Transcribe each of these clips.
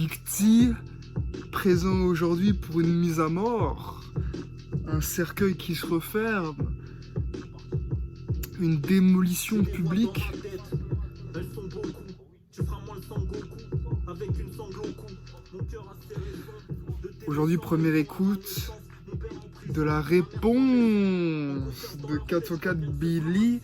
Big T, présent aujourd'hui pour une mise à mort. Un cercueil qui se referme. Une démolition publique. Aujourd'hui, première écoute de la réponse de 404 Billy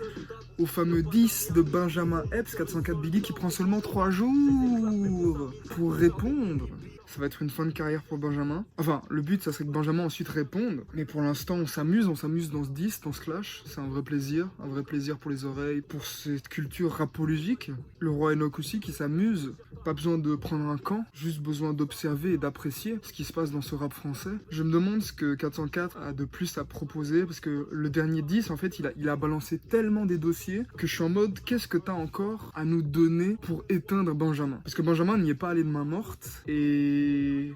au fameux 10 de Benjamin Epps. 404 Billy qui prend seulement 3 jours pour répondre. Ça va être une fin de carrière pour Benjamin. Enfin, le but, ça serait que Benjamin ensuite réponde. Mais pour l'instant, on s'amuse dans ce 10, dans ce clash. C'est un vrai plaisir pour les oreilles, pour cette culture rapologique. Le roi Enoch aussi qui s'amuse. Pas besoin de prendre un camp, juste besoin d'observer et d'apprécier ce qui se passe dans ce rap français. Je me demande ce que 404 a de plus à proposer, parce que le dernier 10, en fait, il a balancé tellement des dossiers que je suis en mode, qu'est-ce que t'as encore à nous donner pour éteindre Benjamin? Parce que Benjamin n'y est pas allé de main morte, et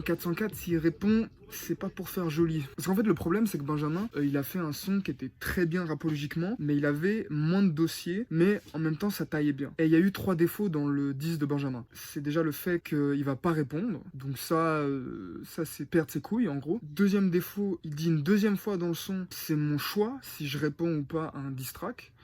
404, s'il répond, c'est pas pour faire joli. Parce qu'en fait, le problème, c'est que Benjamin, il a fait un son qui était très bien rapologiquement, mais il avait moins de dossiers, mais en même temps, ça taillait bien. Et il y a eu 3 défauts dans le 10 de Benjamin. C'est déjà le fait qu'il va pas répondre, donc ça c'est perdre ses couilles, en gros. Deuxième défaut, il dit une deuxième fois dans le son, c'est mon choix, si je réponds ou pas à un diss track.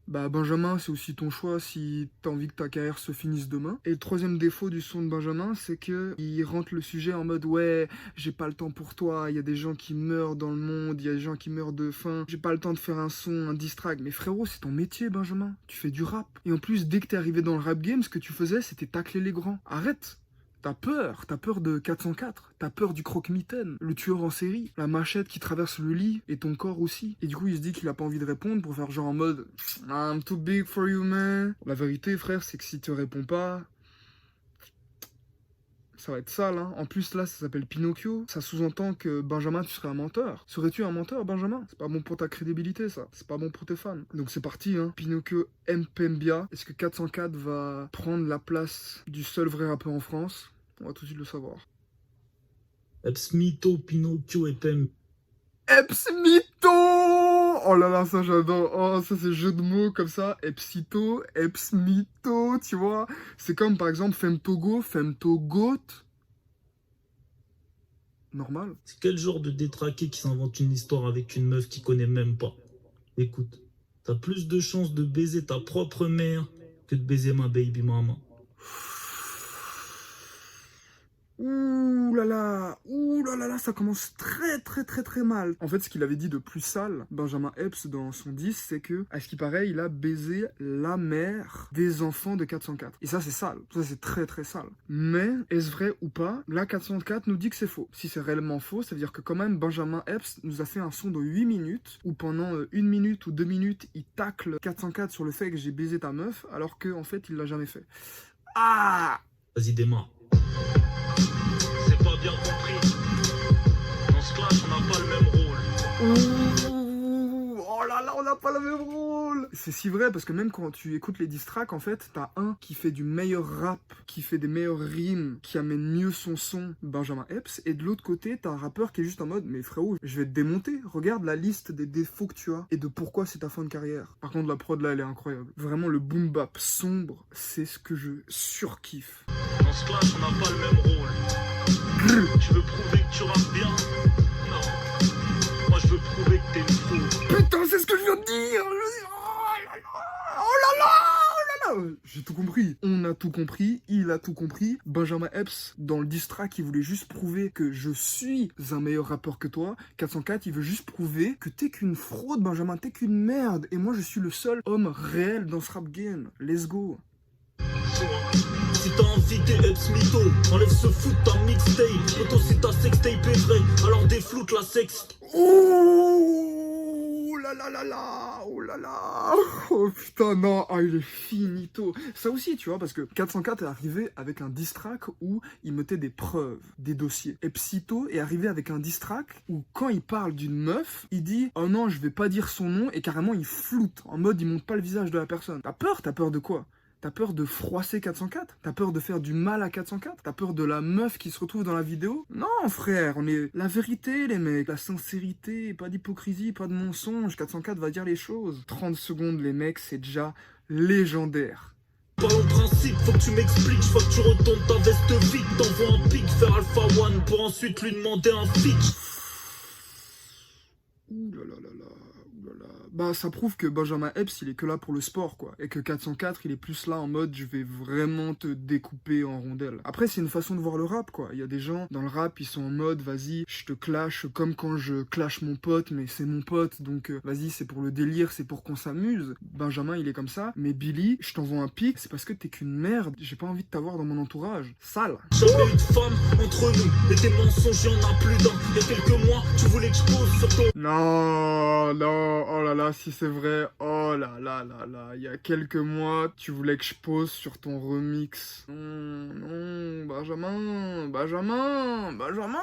Bah Benjamin, c'est aussi ton choix si t'as envie que ta carrière se finisse demain. Et le troisième défaut du son de Benjamin, c'est que il rentre le sujet en mode ouais, j'ai pas le temps pour toi, il y a des gens qui meurent dans le monde, il y a des gens qui meurent de faim, j'ai pas le temps de faire un son, un diss track. Mais frérot, c'est ton métier Benjamin, tu fais du rap. Et en plus, dès que t'es arrivé dans le rap game, ce que tu faisais, c'était tacler les grands. Arrête! T'as peur de 404, t'as peur du croque-mitaine, le tueur en série, la machette qui traverse le lit et ton corps aussi. Et du coup, il se dit qu'il a pas envie de répondre pour faire genre en mode I'm too big for you, man. La vérité, frère, c'est que si tu réponds pas, ça va être sale, hein. En plus, là, ça s'appelle Pinocchio. Ça sous-entend que Benjamin, tu serais un menteur. Serais-tu un menteur, Benjamin? C'est pas bon pour ta crédibilité, ça. C'est pas bon pour tes fans. Donc c'est parti, hein. Pinocchio Mpembia. Est-ce que 404 va prendre la place du seul vrai rappeur en France? On va tout de suite le savoir. Epsmito, Pinocchio et Pem. Epsmito! Oh là là, ça j'adore. Oh, ça c'est jeu de mots comme ça. Epsito, Epsmito, tu vois. C'est comme par exemple Femtogo, Femtogot. Normal. C'est quel genre de détraqué qui s'invente une histoire avec une meuf qu'il connaît même pas? Écoute, t'as plus de chances de baiser ta propre mère que de baiser ma baby mama. Ouh là là, ça commence très mal. En fait, ce qu'il avait dit de plus sale, Benjamin Epps, dans son 10, c'est que, à ce qui paraît, il a baisé la mère des enfants de 404. Et ça, c'est sale. Ça, c'est très sale. Mais, est-ce vrai ou pas? Là, 404 nous dit que c'est faux. Si c'est réellement faux, ça veut dire que quand même, Benjamin Epps nous a fait un son de 8 minutes, où pendant 1 minute ou 2 minutes, il tacle 404 sur le fait que j'ai baisé ta meuf, alors qu'en fait, il l'a jamais fait. Ah! Vas-y, démarre. C'est pas bien compris. Dans ce clash, on n'a pas le même rôle. Ouh, oh là là, on n'a pas le même rôle. C'est si vrai parce que même quand tu écoutes les diss tracks, en fait, t'as un qui fait du meilleur rap, qui fait des meilleures rimes, qui amène mieux son son, Benjamin Epps, et de l'autre côté, t'as un rappeur qui est juste en mode, mais frérot, je vais te démonter. Regarde la liste des défauts que tu as et de pourquoi c'est ta fin de carrière. Par contre, la prod là, elle est incroyable. Vraiment, le boom bap sombre, c'est ce que je surkiffe. Dans ce clash, on n'a pas le même rôle. Tu veux prouver que tu rappes bien? Non. Moi, je veux prouver que t'es une fou. Putain, c'est ce que je viens de dire. Oh là là. J'ai tout compris. On a tout compris. Il a tout compris. Benjamin Epps, dans le diss track, il voulait juste prouver que je suis un meilleur rappeur que toi. 404, il veut juste prouver que t'es qu'une fraude, Benjamin. T'es qu'une merde. Et moi, je suis le seul homme réel dans ce rap game. Let's go. Si t'as envie des Epsmito, enlève ce foot ta mixtape. Auto si ta sextape est vraie, alors défloute la sexe. Oh là là. Oh putain, non, ah, il est finito. Ça aussi, tu vois, parce que 404 est arrivé avec un diss track où il mettait des preuves, des dossiers. Epsito est arrivé avec un diss track où quand il parle d'une meuf, il dit oh non, je vais pas dire son nom, et carrément il floute, en mode il montre pas le visage de la personne. T'as peur de quoi? T'as peur de froisser 404? T'as peur de faire du mal à 404? T'as peur de la meuf qui se retrouve dans la vidéo? Non, frère, on est... La vérité, les mecs, la sincérité, pas d'hypocrisie, pas de mensonge. 404 va dire les choses. 30 secondes, les mecs, c'est déjà légendaire. Parlons principe, faut que tu m'expliques, je vois que tu retournes ta veste vite, t'envoies un pic vers Alpha One pour ensuite lui demander un feat. Ouh là là là là, ouh là là. Bah ça prouve que Benjamin Epps il est que là pour le sport quoi. Et que 404 il est plus là en mode je vais vraiment te découper en rondelles. Après c'est une façon de voir le rap quoi. Il y a des gens dans le rap ils sont en mode vas-y je te clash comme quand je clash mon pote mais c'est mon pote donc vas-y c'est pour le délire, c'est pour qu'on s'amuse. Benjamin il est comme ça. Mais Billy je t'envoie un pic c'est parce que t'es qu'une merde. J'ai pas envie de t'avoir dans mon entourage. Sale. Jamais eu de femme entre nous, et tes mensonges y'en a plus d'un. Il y a quelques mois tu voulais que je pose sur ton... Non, non, oh là là, si c'est vrai, oh là là là là, il y a quelques mois, tu voulais que je pose sur ton remix. Non, non, Benjamin, Benjamin, Benjamin.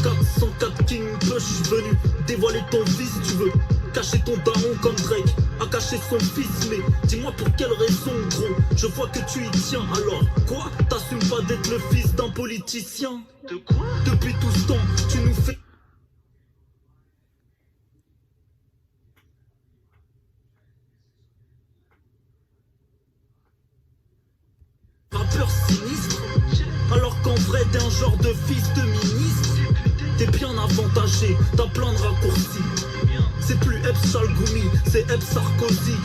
404 King Push, je suis venu dévoiler ton fils, tu veux cacher ton daron comme Drake a caché son fils, mais dis-moi pour quelle raison gros, je vois que tu y tiens, alors quoi, t'assumes pas d'être le fils d'un politicien? De quoi? Depuis tout ce temps, tu nous fais... rappeur sinistre, alors qu'en vrai t'es un genre de fils de ministre. T'es bien avantagé, t'as plein de raccourcis. C'est plus Epps Chalgoumi, c'est Epps Sarkozy.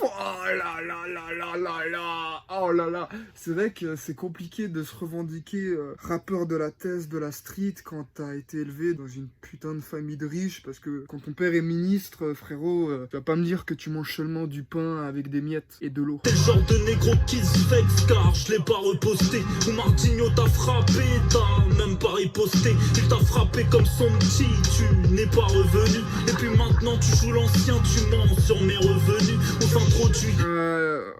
Oh là là là là là là. Oh là là. C'est vrai que c'est compliqué de se revendiquer rappeur de la thèse de la street quand t'as été élevé dans une putain de famille de riches. Parce que quand ton père est ministre, frérot, tu vas pas me dire que tu manges seulement du pain avec des miettes et de l'eau. T'es le genre de négro qui se vexe car je l'ai pas reposté. Ou Martinho t'a frappé, t'as même pas riposté. Il t'a frappé comme son petit, tu n'es pas revenu. Et puis maintenant tu joues l'ancien, tu mens sur mes revenus. On s'introduit.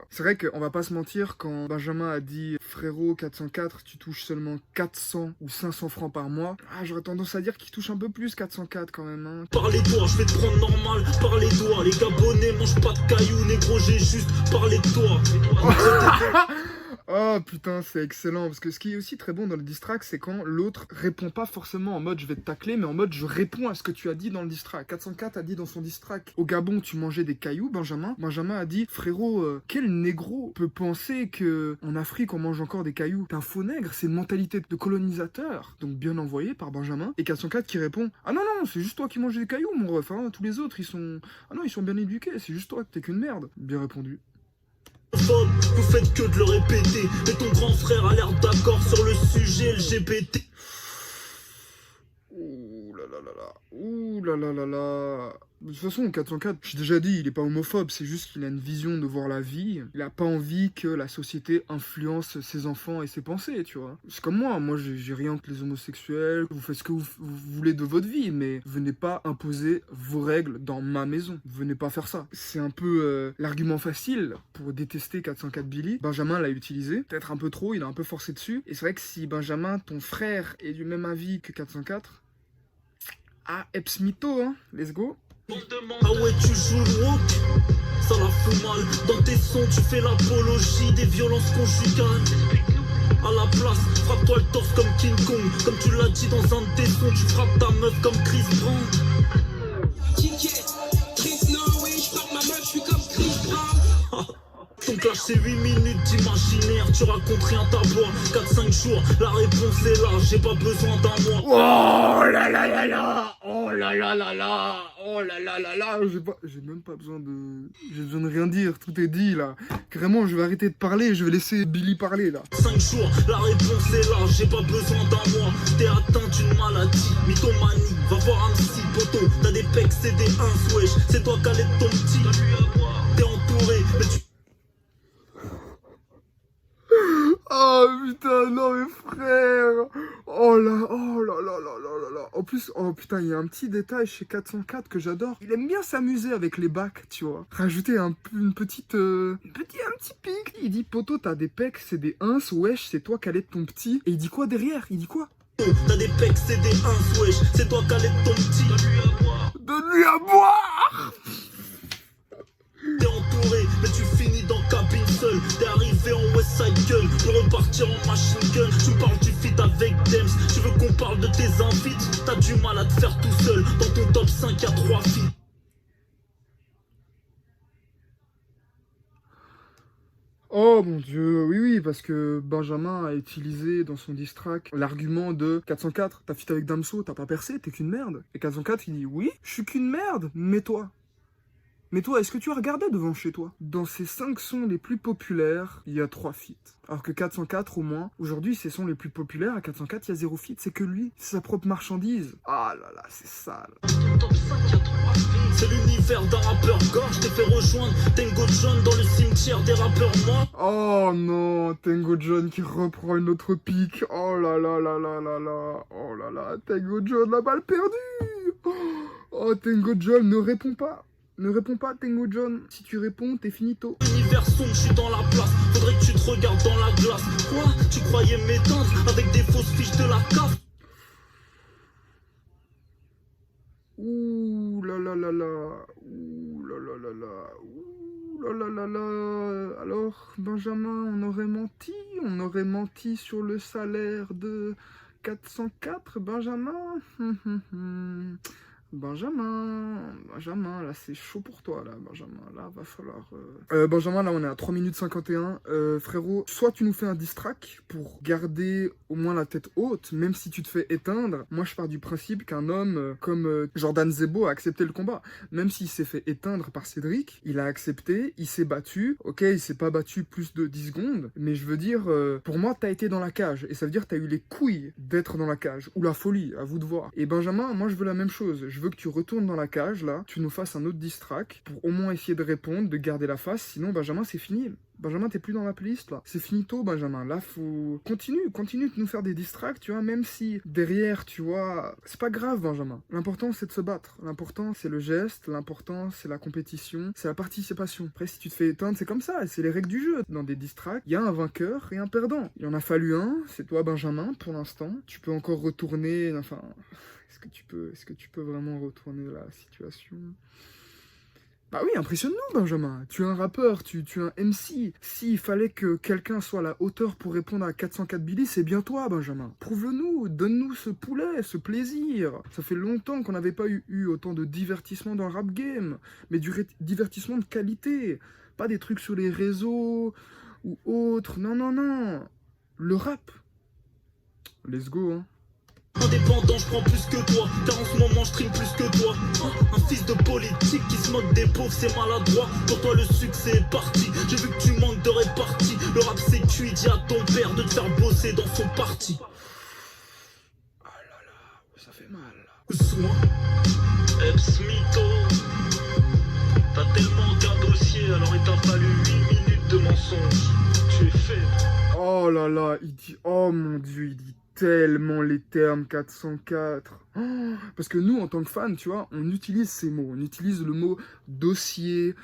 C'est vrai qu'on va pas se mentir, quand Benjamin a dit frérot 404 tu touches seulement 400 ou 500 francs par mois, j'aurais tendance à dire qu'il touche un peu plus 404 quand même hein. Par les doigts, je vais te prendre normal, par les doigts. Les Gabonais mangent pas de cailloux, négro, j'ai juste parlé de toi. Oh putain c'est excellent, parce que ce qui est aussi très bon dans le diss track c'est quand l'autre répond pas forcément en mode je vais te tacler, mais en mode je réponds à ce que tu as dit dans le diss track. 404 a dit dans son diss track au Gabon tu mangeais des cailloux Benjamin. Benjamin a dit frérot quel négro peut penser que en Afrique on mange encore des cailloux? T'es un faux nègre, c'est une mentalité de colonisateur, donc bien envoyé par Benjamin. Et 404 qui répond ah non non c'est juste toi qui manges des cailloux mon ref hein. Tous les autres ils sont ah non ils sont bien éduqués, c'est juste toi t'es qu'une merde. Bien répondu. Vous faites que de le répéter, mais ton grand frère a l'air d'accord sur le sujet LGBT. Ouh là là là là, ouh là là là là. De toute façon, 404, j'ai déjà dit, il est pas homophobe, c'est juste qu'il a une vision de voir la vie. Il a pas envie que la société influence ses enfants et ses pensées, tu vois. C'est comme moi j'ai rien contre les homosexuels, vous faites ce que vous voulez de votre vie, mais venez pas imposer vos règles dans ma maison. Venez pas faire ça. C'est un peu l'argument facile pour détester 404 Billy. Benjamin l'a utilisé, peut-être un peu trop, il a un peu forcé dessus. Et c'est vrai que si Benjamin, ton frère, est du même avis que 404, ah, Epps mytho, hein, let's go. Ah ouais tu joues le woke, ça la fout mal. Dans tes sons tu fais l'apologie des violences conjugales. À la place, frappe-toi le torse comme King Kong. Comme tu l'as dit dans un de tes sons, tu frappes ta meuf comme Chris Brown. Ton clash c'est 8 minutes d'imaginaire, tu racontes rien ta voix. 4-5 jours, la réponse est là, j'ai pas besoin d'un mois. Oh là là là là, oh là là là là, oh là là là là, j'ai même pas besoin de... J'ai besoin de rien dire, tout est dit là. Carrément, je vais arrêter de parler, je vais laisser Billy parler là. 5 jours, la réponse est là, j'ai pas besoin d'un mois. T'es atteint d'une maladie, mythomanie, va voir un psy poto. T'as des pecs, c'est des ins, wesh, c'est toi qui allais de ton petit. T'es entouré, mais tu... Oh putain, non mais frère. Oh là, oh là là là là là là. En plus, oh putain, il y a un petit détail chez 404 que j'adore. Il aime bien s'amuser avec les bacs, tu vois. Rajouter un petit pic. Il dit, poto, t'as des pecs, c'est des ins, wesh, c'est toi qui allais de ton petit. Et il dit quoi derrière? Il dit quoi? T'as des pecs, c'est des ins, wesh, c'est toi qui allais de ton petit. Donne-lui à boire. T'es entouré, mais tu finis dans cabine seul. T'es arrivé en West Side Gun pour repartir en machine gun. Tu me parles du feat avec Dems, tu veux qu'on parle de tes invites. T'as du mal à te faire tout seul, dans ton top 5 y'a 3 filles. Oh mon dieu, oui, oui, parce que Benjamin a utilisé dans son diss track l'argument de 404, t'as fit avec Damso, t'as pas percé, t'es qu'une merde. Et 404, il dit, oui, je suis qu'une merde, mais toi, est-ce que tu as regardé devant chez toi? Dans ses 5 sons les plus populaires, il y a 3 feats. Alors que 404, au moins, aujourd'hui, ses sons les plus populaires, à 404, il y a 0 feat. C'est que lui, c'est sa propre marchandise. Ah là là, c'est sale. C'est l'univers d'un rappeur gorge, t'ai fait rejoindre Tango John dans le cimetière des rappeurs morts. Oh non, Tango John qui reprend une autre pique. Oh là là là là là là. Oh là là, Tango John, la balle perdue. Oh, Tango John, ne réponds pas. Ne réponds pas, Tango John. Si tu réponds, t'es finito. Univers sombre, je suis dans la place. Faudrait que tu te regardes dans la glace. Quoi? Tu croyais m'éteindre avec des fausses fiches de la CAF? Ouh là là là là. Ouh là là là là. Ouh là là là là. Alors, Benjamin, on aurait menti sur le salaire de 404, Benjamin. Benjamin, là c'est chaud pour toi, là, Benjamin, là va falloir... Benjamin, là on est à 3 minutes 51, frérot, soit tu nous fais un diss track pour garder au moins la tête haute, même si tu te fais éteindre. Moi je pars du principe qu'un homme comme Jordan Zebo a accepté le combat, même s'il s'est fait éteindre par Cédric, il a accepté, il s'est battu, ok, il s'est pas battu plus de 10 secondes, mais je veux dire, pour moi t'as été dans la cage, et ça veut dire t'as eu les couilles d'être dans la cage, ou la folie, à vous de voir. Et Benjamin, moi je veux la même chose, je veux que tu retournes dans la cage, là, tu nous fasses un autre diss track pour au moins essayer de répondre, de garder la face, sinon Benjamin, c'est fini. Benjamin, t'es plus dans la playlist, là. C'est finito, Benjamin. Là, faut... Continue de nous faire des diss tracks, tu vois, même si derrière, tu vois... C'est pas grave, Benjamin. L'important, c'est de se battre. L'important, c'est le geste. L'important, c'est la compétition. C'est la participation. Après, si tu te fais éteindre, c'est comme ça. C'est les règles du jeu. Dans des diss tracks, il y a un vainqueur et un perdant. Il y en a fallu un. C'est toi, Benjamin, pour l'instant. Tu peux encore retourner... Enfin... Est-ce que tu peux vraiment retourner la situation? Bah oui, impressionne-nous, Benjamin. Tu es un rappeur, tu es un MC. S'il fallait que quelqu'un soit à la hauteur pour répondre à 404 Billy, c'est bien toi, Benjamin. Prouve-le-nous, donne-nous ce poulet, ce plaisir. Ça fait longtemps qu'on n'avait pas eu autant de divertissement dans le rap game, mais du divertissement de qualité. Pas des trucs sur les réseaux ou autres. Non, non, non. Le rap. Let's go, hein. Indépendant, je prends plus que toi, car en ce moment je stream plus que toi. Un fils de politique qui se moque des pauvres, c'est maladroit. Pour toi le succès est parti, j'ai vu que tu manques de répartie. Le rap c'est cuit, dis à ton père de te faire bosser dans son parti. Ah là là, ça fait mal. Soin, Eps Mito. T'as tellement qu'un dossier, alors il t'a fallu 8 minutes de mensonge. Tu es faible. Oh là là, il dit, oh mon dieu, il dit tellement les termes 404. Oh, parce que nous, en tant que fans, tu vois, on utilise ces mots. On utilise le mot dossier,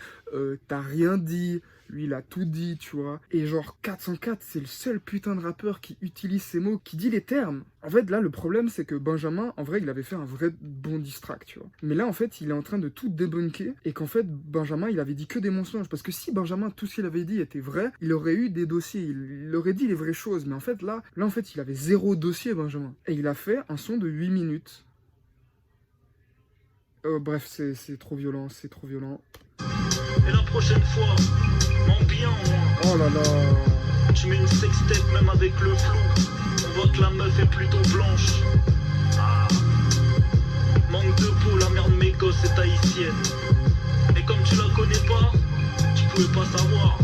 t'as rien dit, lui, il a tout dit, tu vois. Et genre, 404, c'est le seul putain de rappeur qui utilise ces mots, qui dit les termes. En fait, là, le problème, c'est que Benjamin, en vrai, il avait fait un vrai bon diss track, tu vois. Mais là, en fait, il est en train de tout débunker, et qu'en fait, Benjamin, il avait dit que des mensonges. Parce que si Benjamin, tout ce qu'il avait dit était vrai, il aurait eu des dossiers, il aurait dit les vraies choses. Mais en fait, là, en fait, il avait 0 dossier, Benjamin. Et il a fait un son de 8 minutes. Bref, c'est trop violent, c'est trop violent. Et la prochaine fois, mens bien, moi. Oh là là. Tu mets une sextape même avec le flou. On voit que la meuf est plutôt blanche. Ah. Manque de peau, la mère de mes gosses est haïtienne. Et comme tu la connais pas, tu pouvais pas savoir.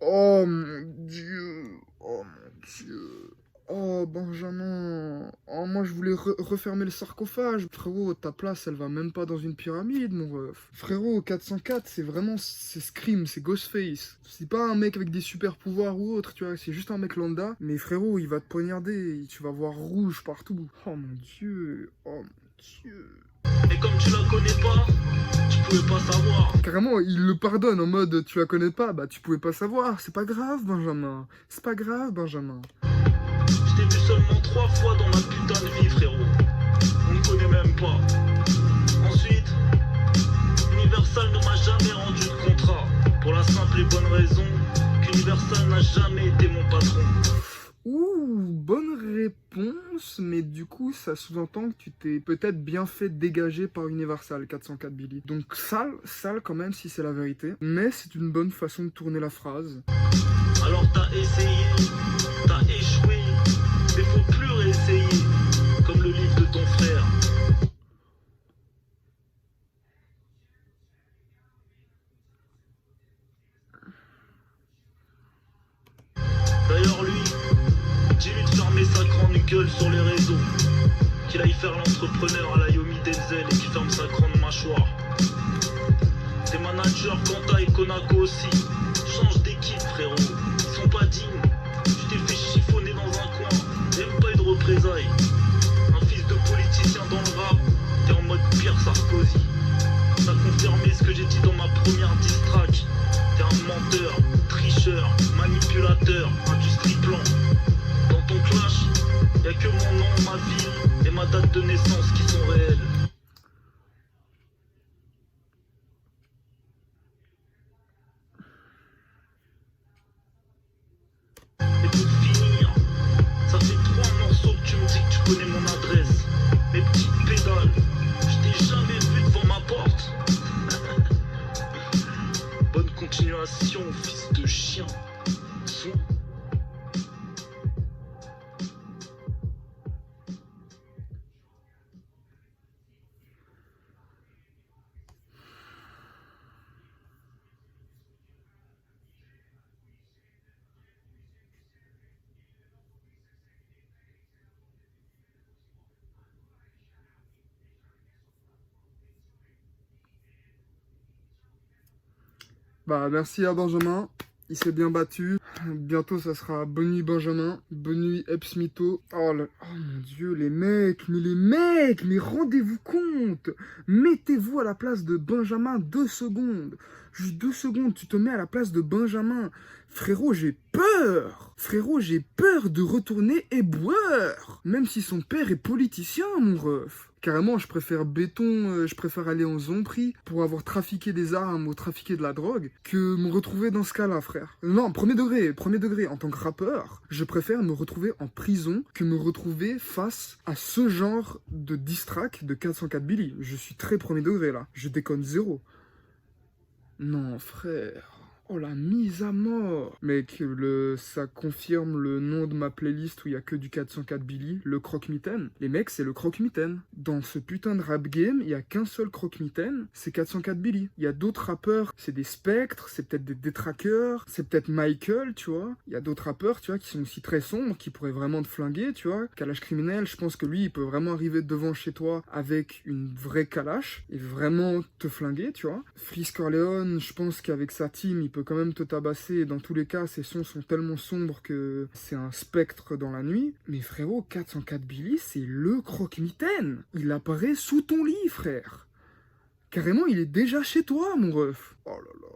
Oh mon dieu. Oh mon dieu. Oh Benjamin, oh moi je voulais refermer le sarcophage. Frérot, ta place elle va même pas dans une pyramide mon ref. Frérot, 404 c'est vraiment, c'est Scream, c'est Ghostface. C'est pas un mec avec des super pouvoirs ou autre, tu vois, c'est juste un mec lambda. Mais frérot, il va te poignarder, tu vas voir rouge partout. Oh mon dieu, oh mon dieu. Et comme tu la connais pas, tu pouvais pas savoir. Carrément, il le pardonne en mode tu la connais pas, bah tu pouvais pas savoir. C'est pas grave Benjamin, c'est pas grave Benjamin. Je t'ai vu seulement 3 fois dans ma putain de vie, frérot. On ne connaît même pas. Ensuite, Universal ne m'a jamais rendu de contrat. Pour la simple et bonne raison qu'Universal n'a jamais été mon patron. Ouh, bonne réponse, mais mais du coup, ça sous-entend que tu t'es peut-être bien fait dégager par Universal 404 Billy. Donc sale quand même si c'est la vérité, mais c'est une bonne façon de tourner la phrase. Alors t'as essayé, t'as échoué, mais faut plus réessayer, comme le livre de ton frère. D'ailleurs lui, dis-lui de fermer sa grande gueule sur les réseaux, qu'il aille faire l'entrepreneur à la Yomi Denzel et qu'il ferme sa grande mâchoire. Tes managers Kanta et Konako aussi, change d'équipe frérot, ils sont pas dignes. Tu t'es fait chiffonner dans un coin, même pas eu de représailles. Un fils de politicien dans le rap, t'es en mode Pierre Sarkozy. T'as confirmé ce que j'ai dit dans ma première diss track. T'es un menteur, tricheur, manipulateur, industrie plan. Dans ton clash, y'a que mon nom, ma ville et ma date de naissance qui sont réelles. Et pour finir, ça fait 3 morceaux que tu me dis que tu connais mon adresse. Mes petites pédales, je t'ai jamais vu devant ma porte. Bonne continuation, fils de chien. Soin. Bah merci à Benjamin, il s'est bien battu. Bientôt ça sera bonne nuit Benjamin, bonne nuit Epsmito. Oh mon dieu les mecs, mais rendez-vous compte. Mettez-vous à la place de Benjamin 2 secondes. Juste 2 secondes, tu te mets à la place de Benjamin. Frérot, j'ai peur. Frérot, j'ai peur de retourner éboueur. Même si son père est politicien, mon ref. Carrément, je préfère béton, je préfère aller en zombie pour avoir trafiqué des armes ou trafiqué de la drogue que me retrouver dans ce cas-là, frère. Non, premier degré, en tant que rappeur, je préfère me retrouver en prison que me retrouver face à ce genre de diss track de 404 Billy. Je suis très premier degré, là. Je déconne zéro. Non, frère. Oh, la mise à mort. Mec, ça confirme le nom de ma playlist où il y a que du 404 Billy, le croque-mitaine. Les mecs, c'est le croque-mitaine. Dans ce putain de rap game, il y a qu'un seul croque-mitaine, c'est 404 Billy. Il y a d'autres rappeurs, c'est des spectres, c'est peut-être des détraqueurs, c'est peut-être Michael, tu vois. Il y a d'autres rappeurs, tu vois, qui sont aussi très sombres, qui pourraient vraiment te flinguer, tu vois. Kalash criminel, je pense que lui, il peut vraiment arriver devant chez toi avec une vraie Kalash et vraiment te flinguer, tu vois. Freeze Corleone, je pense qu'avec sa team, il peut quand même te tabasser. Dans tous les cas, ses sons sont tellement sombres que c'est un spectre dans la nuit. Mais frérot, 404 Billy, c'est le croque-mitaine. Il apparaît sous ton lit, frère. Carrément, il est déjà chez toi, mon ref. Oh là là.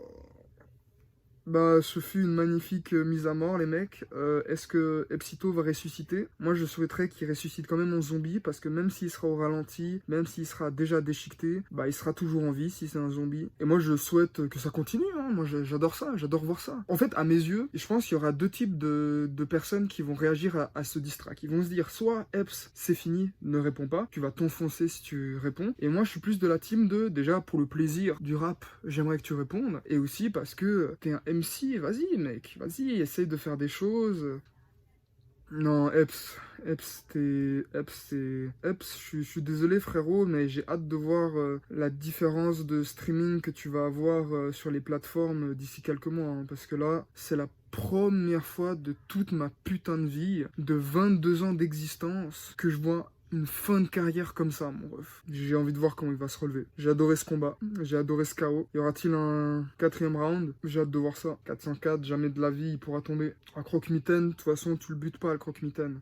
Bah, ce fut une magnifique mise à mort, les mecs. Est-ce que Epsito va ressusciter? Moi, je souhaiterais qu'il ressuscite quand même en zombie, parce que même s'il sera au ralenti, même s'il sera déjà déchiqueté, bah, il sera toujours en vie si c'est un zombie. Et moi, je souhaite que ça continue, hein. Moi, j'adore ça, j'adore voir ça. En fait, à mes yeux, je pense qu'il y aura deux types de personnes qui vont réagir à ce diss track. Ils vont se dire, soit Eps, c'est fini, ne réponds pas, tu vas t'enfoncer si tu réponds. Et moi, je suis plus de la team de, déjà, pour le plaisir du rap, j'aimerais que tu répondes, et aussi parce que t'es un MC, vas-y mec, vas-y, essaye de faire des choses. Non, Eps, je suis désolé frérot, mais j'ai hâte de voir la différence de streaming que tu vas avoir sur les plateformes d'ici quelques mois, hein, parce que là, c'est la première fois de toute ma putain de vie, de 22 ans d'existence, que je vois une fin de carrière comme ça, mon ref. J'ai envie de voir comment il va se relever. J'ai adoré ce combat, j'ai adoré ce KO. Y aura-t-il un 4e round? J'ai hâte de voir ça. 404, jamais de la vie, il pourra tomber. Un croque-mitaine, de toute façon, tu le butes pas, le croque-mitaine.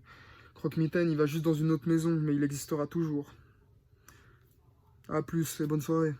Croque-mitaine, il va juste dans une autre maison, mais il existera toujours. A plus et bonne soirée.